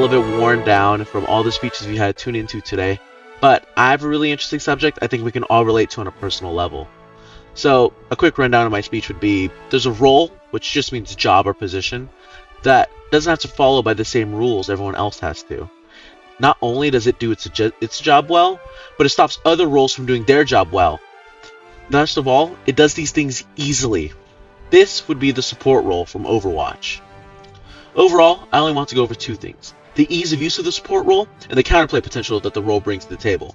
a little bit worn down from all the speeches we had tuned into today, but I have a really interesting subject I think we can all relate to on a personal level. So, a quick rundown of my speech would be, there's a role, which just means job or position, that doesn't have to follow by the same rules everyone else has to. Not only does it do its job well, but it stops other roles from doing their job well. Best of all, it does these things easily. This would be the support role from Overwatch. Overall, I only want to go over two things: the ease of use of the support role, and the counterplay potential that the role brings to the table.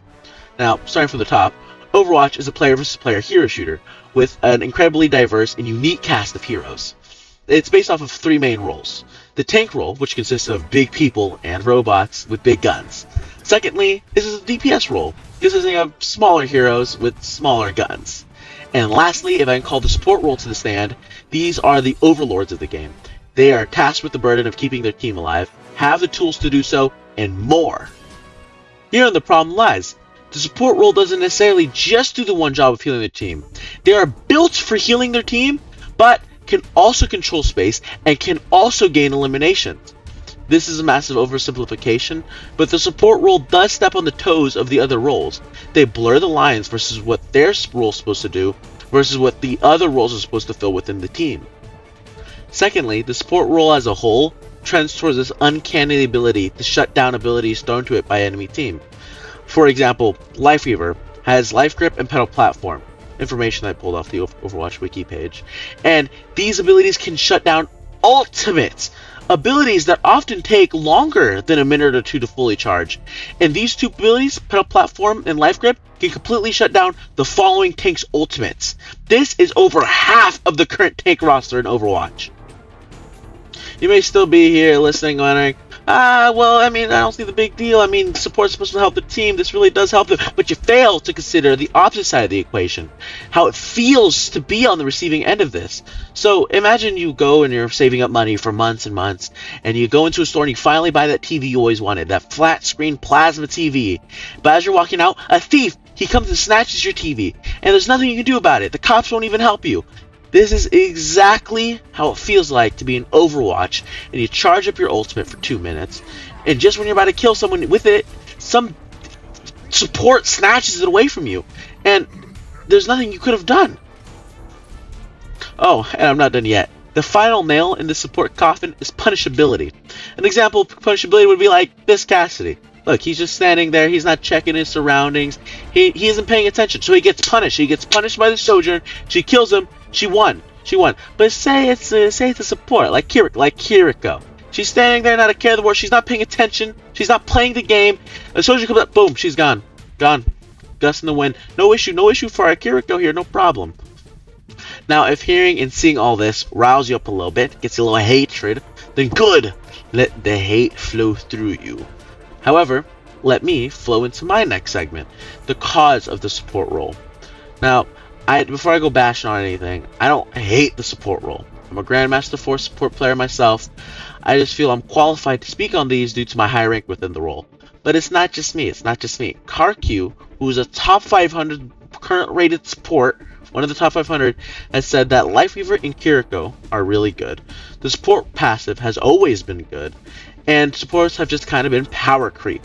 Now, starting from the top, Overwatch is a player versus player hero shooter with an incredibly diverse and unique cast of heroes. It's based off of three main roles. The tank role, which consists of big people and robots with big guns. Secondly, this is the DPS role, consisting of smaller heroes with smaller guns. And lastly, if I can call the support role to the stand, these are the overlords of the game. They are tasked with the burden of keeping their team alive, have the tools to do so, and more. Here the problem lies. The support role doesn't necessarily just do the one job of healing their team. They are built for healing their team, but can also control space and can also gain eliminations. This is a massive oversimplification, but the support role does step on the toes of the other roles. They blur the lines versus what their role is supposed to do versus what the other roles are supposed to fill within the team. Secondly, the support role as a whole trends towards this uncanny ability to shut down abilities thrown to it by enemy team. For example, Lifeweaver has Life Grip and Pedal Platform, information I pulled off the Overwatch wiki page, and these abilities can shut down ultimates, abilities that often take longer than a minute or two to fully charge. And these two abilities, Pedal Platform and Life Grip, can completely shut down the following tank's ultimates. This is over half of the current tank roster in Overwatch. You may still be here listening, wondering, I don't see the big deal. Support's supposed to help the team. This really does help them. But you fail to consider the opposite side of the equation. How it feels to be on the receiving end of this. So imagine you go and you're saving up money for months and months, and you go into a store and you finally buy that TV you always wanted, that flat screen plasma TV. But as you're walking out, a thief, he comes and snatches your TV. And there's nothing you can do about it. The cops won't even help you. This is exactly how it feels like to be in Overwatch, and you charge up your ultimate for 2 minutes, and just when you're about to kill someone with it, some support snatches it away from you, and there's nothing you could have done. Oh, and I'm not done yet. The final nail in the support coffin is punishability. An example of punishability would be like this Cassidy. Look, he's just standing there. He's not checking his surroundings. He isn't paying attention, so he gets punished. He gets punished by the Sojourner. She kills him. She won. But say it's a support, like Kiriko. She's standing there, not a care of the world. She's not paying attention. She's not playing the game. The Sojourner comes up. Boom. She's gone. Gust in the wind. No issue for our Kiriko here. No problem. Now, if hearing and seeing all this riles you up a little bit, gets you a little hatred, then good. Let the hate flow through you. However, let me flow into my next segment, the cause of the support role. Now, before I go bashing on anything, I don't hate the support role. I'm a Grandmaster 4 support player myself. I just feel I'm qualified to speak on these due to my high rank within the role. But it's not just me. CarQ, who's a top 500 current rated support, one of the top 500, has said that Lifeweaver and Kiriko are really good. The support passive has always been good, and supports have just kind of been power creep.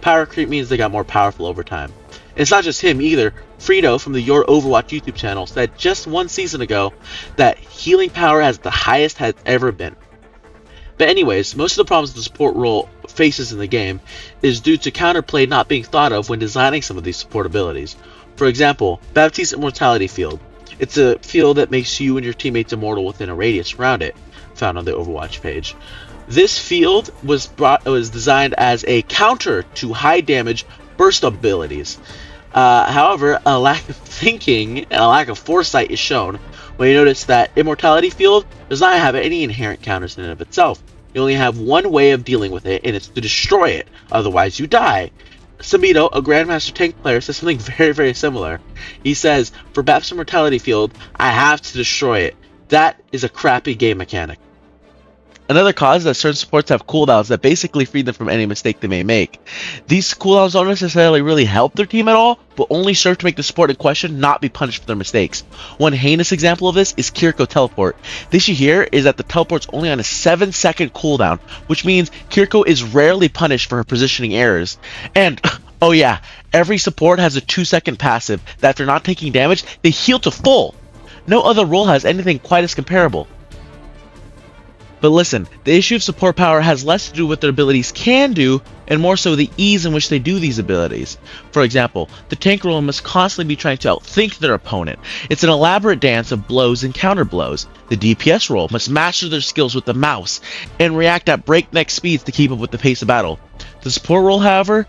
Power creep means they got more powerful over time. And it's not just him either. Frito from the Your Overwatch YouTube channel said just one season ago that healing power has the highest has ever been. But anyways, most of the problems the support role faces in the game is due to counterplay not being thought of when designing some of these support abilities. For example, Baptiste's Immortality Field. It's a field that makes you and your teammates immortal within a radius around it, found on the Overwatch page. This field was designed as a counter to high damage burst abilities. However, a lack of thinking and a lack of foresight is shown when you notice that Immortality Field does not have any inherent counters in and of itself. You only have one way of dealing with it, and it's to destroy it, otherwise you die. Samito, a Grandmaster tank player, says something very, very similar. He says, for Bap's Immortality Field, I have to destroy it. That is a crappy game mechanic. Another cause is that certain supports have cooldowns that basically free them from any mistake they may make. These cooldowns don't necessarily really help their team at all, but only serve to make the support in question not be punished for their mistakes. One heinous example of this is Kiriko Teleport. The issue here is that the teleport's only on a 7-second cooldown, which means Kiriko is rarely punished for her positioning errors. And, oh yeah, every support has a 2-second passive that after not taking damage, they heal to full. No other role has anything quite as comparable. But listen, the issue of support power has less to do with what their abilities can do, and more so the ease in which they do these abilities. For example, the tank role must constantly be trying to outthink their opponent. It's an elaborate dance of blows and counter blows. The DPS role must master their skills with the mouse, and react at breakneck speeds to keep up with the pace of battle. The support role, however,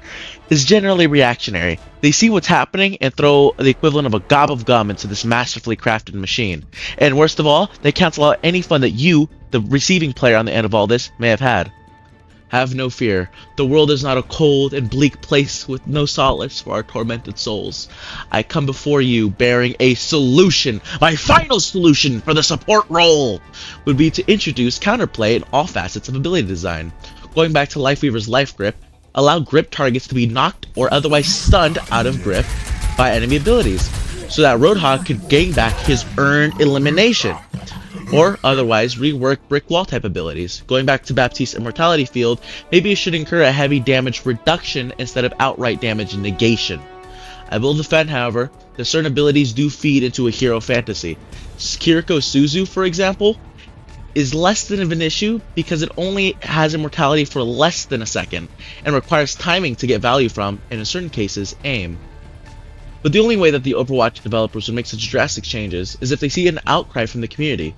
is generally reactionary. They see what's happening and throw the equivalent of a gob of gum into this masterfully crafted machine. And worst of all, they cancel out any fun that you, the receiving player on the end of all this, may have had. Have no fear. The world is not a cold and bleak place with no solace for our tormented souls. I come before you bearing a solution. My final solution for the support role would be to introduce counterplay in all facets of ability design. Going back to Lifeweaver's Life Grip, allow grip targets to be knocked or otherwise stunned out of grip by enemy abilities, so that Roadhog could gain back his earned elimination. Or otherwise rework brick wall type abilities. Going back to Baptiste's Immortality Field, maybe it should incur a heavy damage reduction instead of outright damage negation. I will defend, however, that certain abilities do feed into a hero fantasy. Kiriko Suzu, for example, is less than of an issue because it only has immortality for less than a second and requires timing to get value from, and in certain cases, aim. But the only way that the Overwatch developers would make such drastic changes is if they see an outcry from the community.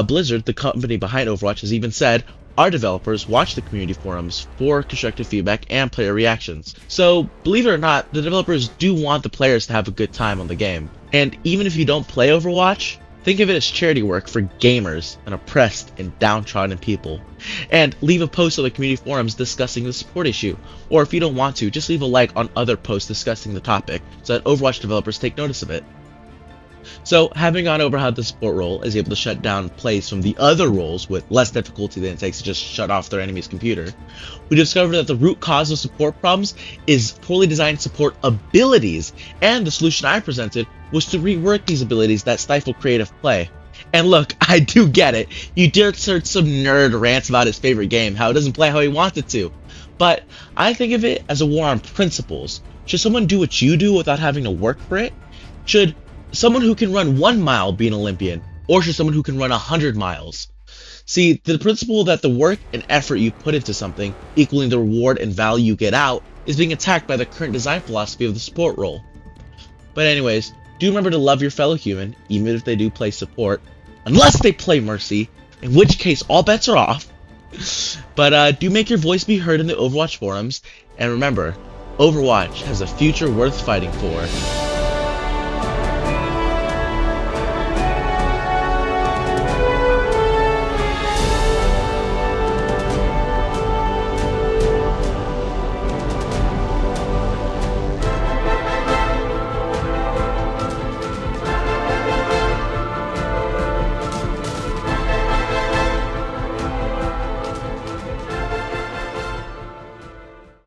Blizzard, the company behind Overwatch, has even said, our developers watch the community forums for constructive feedback and player reactions. So, believe it or not, the developers do want the players to have a good time on the game. And even if you don't play Overwatch, think of it as charity work for gamers and oppressed and downtrodden people. And leave a post on the community forums discussing the support issue. Or if you don't want to, just leave a like on other posts discussing the topic so that Overwatch developers take notice of it. So, having gone over how the support role is able to shut down plays from the other roles with less difficulty than it takes to just shut off their enemy's computer, we discovered that the root cause of support problems is poorly designed support abilities, and the solution I presented was to rework these abilities that stifle creative play. And look, I do get it. You just heard some nerd rants about his favorite game, how it doesn't play how he wants it to. But I think of it as a war on principles. Should someone do what you do without having to work for it? Should someone who can run 1 mile be an Olympian? Or should someone who can run 100 miles? See, the principle that the work and effort you put into something, equaling the reward and value you get out, is being attacked by the current design philosophy of the support role. But anyways, do remember to love your fellow human, even if they do play support, unless they play Mercy, in which case all bets are off. But do make your voice be heard in the Overwatch forums, and remember, Overwatch has a future worth fighting for.